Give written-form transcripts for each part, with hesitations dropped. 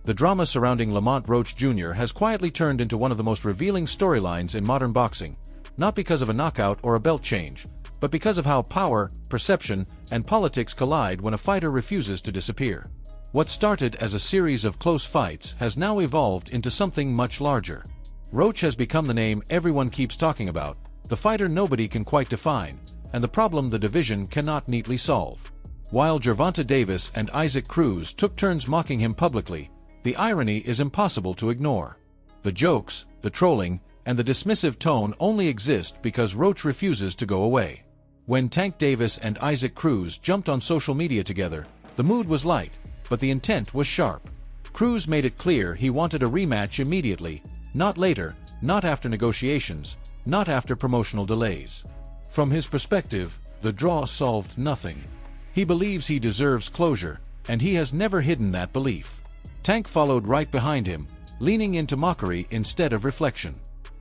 The drama surrounding Lamont Roach Jr. has quietly turned into one of the most revealing storylines in modern boxing, not because of a knockout or a belt change, but because of how power, perception, and politics collide when a fighter refuses to disappear. What started as a series of close fights has now evolved into something much larger. Roach has become the name everyone keeps talking about, the fighter nobody can quite define, and the problem the division cannot neatly solve. While Gervonta Davis and Isaac Cruz took turns mocking him publicly, the irony is impossible to ignore. The jokes, the trolling, and the dismissive tone only exist because Roach refuses to go away. When Tank Davis and Isaac Cruz jumped on social media together, the mood was light, but the intent was sharp. Cruz made it clear he wanted a rematch immediately, not later, not after negotiations, not after promotional delays. From his perspective, the draw solved nothing. He believes he deserves closure, and he has never hidden that belief. Tank followed right behind him, leaning into mockery instead of reflection.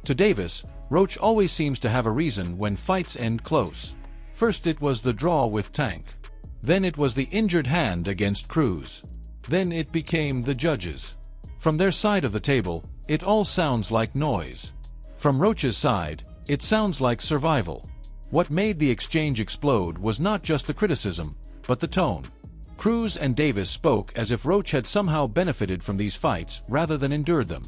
To Davis, Roach always seems to have a reason when fights end close. First it was the draw with Tank. Then it was the injured hand against Cruz. Then it became the judges. From their side of the table, it all sounds like noise. From Roach's side, it sounds like survival. What made the exchange explode was not just the criticism, but the tone. Cruz and Davis spoke as if Roach had somehow benefited from these fights rather than endured them.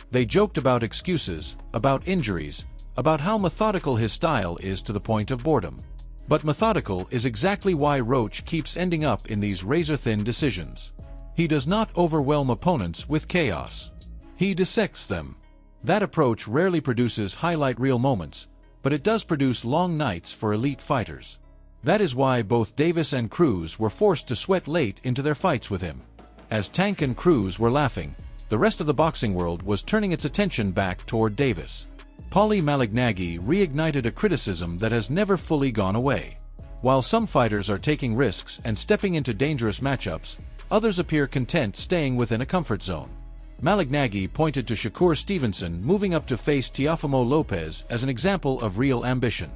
They joked about excuses, about injuries, about how methodical his style is to the point of boredom. But methodical is exactly why Roach keeps ending up in these razor-thin decisions. He does not overwhelm opponents with chaos. He dissects them. That approach rarely produces highlight reel moments, but it does produce long nights for elite fighters. That is why both Davis and Cruz were forced to sweat late into their fights with him. As Tank and Cruz were laughing, the rest of the boxing world was turning its attention back toward Davis. Paulie Malignaggi reignited a criticism that has never fully gone away. While some fighters are taking risks and stepping into dangerous matchups, others appear content staying within a comfort zone. Malignaggi pointed to Shakur Stevenson moving up to face Teofimo Lopez as an example of real ambition.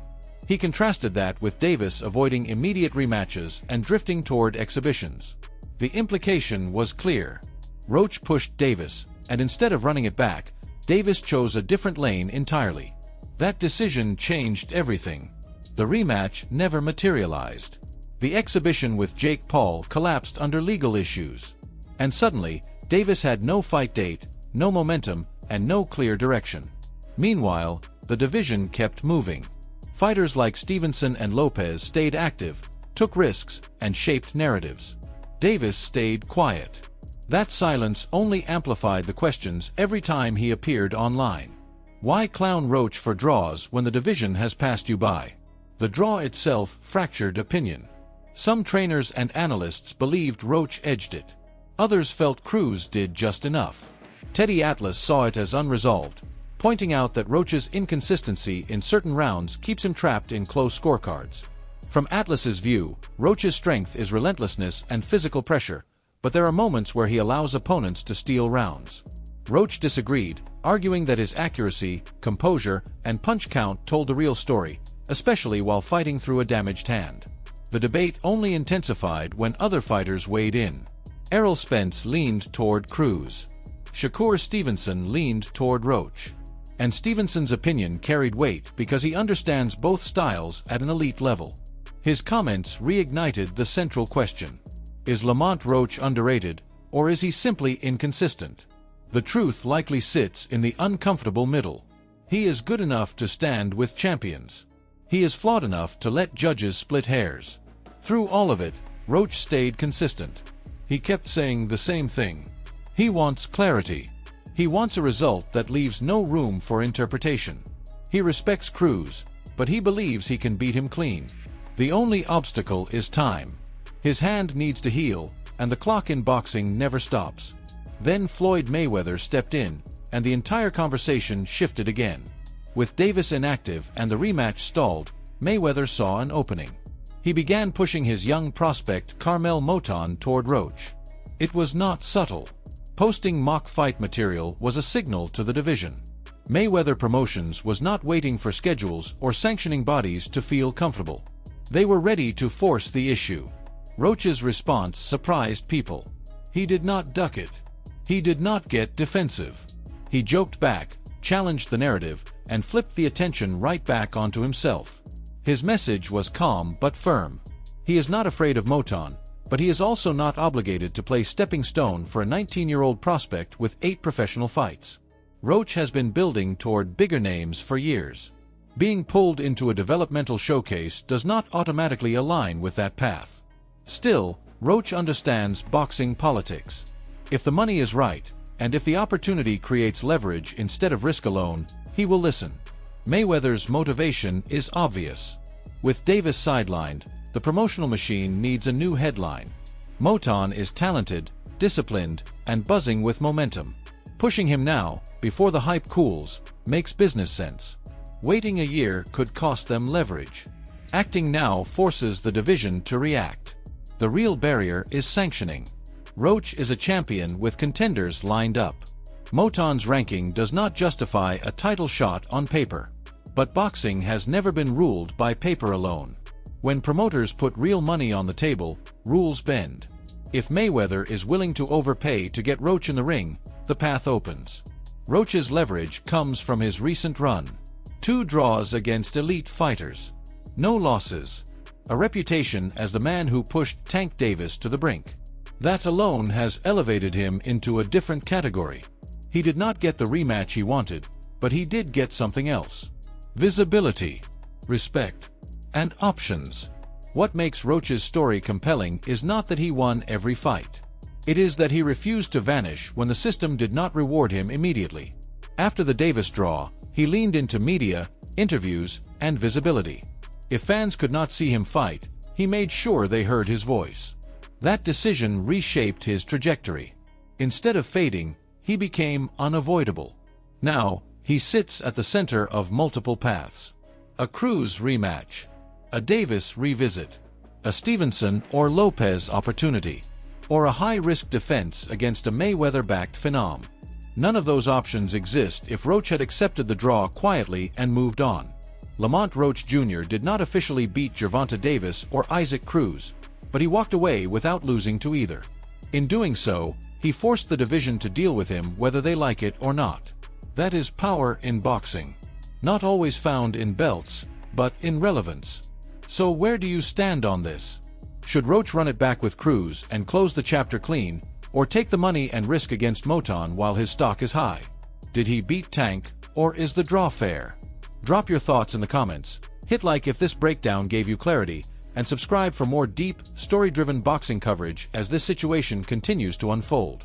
He contrasted that with Davis avoiding immediate rematches and drifting toward exhibitions. The implication was clear. Roach pushed Davis, and instead of running it back, Davis chose a different lane entirely. That decision changed everything. The rematch never materialized. The exhibition with Jake Paul collapsed under legal issues. And suddenly, Davis had no fight date, no momentum, and no clear direction. Meanwhile, the division kept moving. Fighters like Stevenson and Lopez stayed active, took risks, and shaped narratives. Davis stayed quiet. That silence only amplified the questions every time he appeared online. Why clown Roach for draws when the division has passed you by? The draw itself fractured opinion. Some trainers and analysts believed Roach edged it. Others felt Cruz did just enough. Teddy Atlas saw it as unresolved, pointing out that Roach's inconsistency in certain rounds keeps him trapped in close scorecards. From Atlas's view, Roach's strength is relentlessness and physical pressure, but there are moments where he allows opponents to steal rounds. Roach disagreed, arguing that his accuracy, composure, and punch count told the real story, especially while fighting through a damaged hand. The debate only intensified when other fighters weighed in. Errol Spence leaned toward Cruz. Shakur Stevenson leaned toward Roach. And Stevenson's opinion carried weight because he understands both styles at an elite level. His comments reignited the central question. Is Lamont Roach underrated, or is he simply inconsistent? The truth likely sits in the uncomfortable middle. He is good enough to stand with champions. He is flawed enough to let judges split hairs. Through all of it, Roach stayed consistent. He kept saying the same thing. He wants clarity. He wants a result that leaves no room for interpretation. He respects Cruz, but he believes he can beat him clean. The only obstacle is time. His hand needs to heal, and the clock in boxing never stops. Then Floyd Mayweather stepped in, and the entire conversation shifted again. With Davis inactive and the rematch stalled, Mayweather saw an opening. He began pushing his young prospect Carmel Moton toward Roach. It was not subtle. Posting mock fight material was a signal to the division. Mayweather Promotions was not waiting for schedules or sanctioning bodies to feel comfortable. They were ready to force the issue. Roach's response surprised people. He did not duck it. He did not get defensive. He joked back, challenged the narrative, and flipped the attention right back onto himself. His message was calm but firm. He is not afraid of Moton, but he is also not obligated to play stepping stone for a 19-year-old prospect with 8 professional fights. Roach has been building toward bigger names for years. Being pulled into a developmental showcase does not automatically align with that path. Still, Roach understands boxing politics. If the money is right, and if the opportunity creates leverage instead of risk alone, he will listen. Mayweather's motivation is obvious. With Davis sidelined, the promotional machine needs a new headline. Moton is talented, disciplined, and buzzing with momentum. Pushing him now, before the hype cools, makes business sense. Waiting a year could cost them leverage. Acting now forces the division to react. The real barrier is sanctioning. Roach is a champion with contenders lined up. Moton's ranking does not justify a title shot on paper. But boxing has never been ruled by paper alone. When promoters put real money on the table, rules bend. If Mayweather is willing to overpay to get Roach in the ring, the path opens. Roach's leverage comes from his recent run. 2 draws against elite fighters. No losses. A reputation as the man who pushed Tank Davis to the brink. That alone has elevated him into a different category. He did not get the rematch he wanted, but he did get something else. Visibility, respect, and options. What makes Roach's story compelling is not that he won every fight. It is that he refused to vanish when the system did not reward him immediately. After the Davis draw, he leaned into media, interviews, and visibility. If fans could not see him fight, he made sure they heard his voice. That decision reshaped his trajectory. Instead of fading, he became unavoidable. Now, he sits at the center of multiple paths. A Cruz rematch. A Davis revisit. A Stevenson or Lopez opportunity. Or a high-risk defense against a Mayweather-backed phenom. None of those options exist if Roach had accepted the draw quietly and moved on. Lamont Roach Jr. did not officially beat Gervonta Davis or Isaac Cruz, but he walked away without losing to either. In doing so, he forced the division to deal with him whether they like it or not. That is power in boxing. Not always found in belts, but in relevance. So where do you stand on this? Should Roach run it back with Cruz and close the chapter clean, or take the money and risk against Moton while his stock is high? Did he beat Tank, or is the draw fair? Drop your thoughts in the comments, hit like if this breakdown gave you clarity, and subscribe for more deep, story-driven boxing coverage as this situation continues to unfold.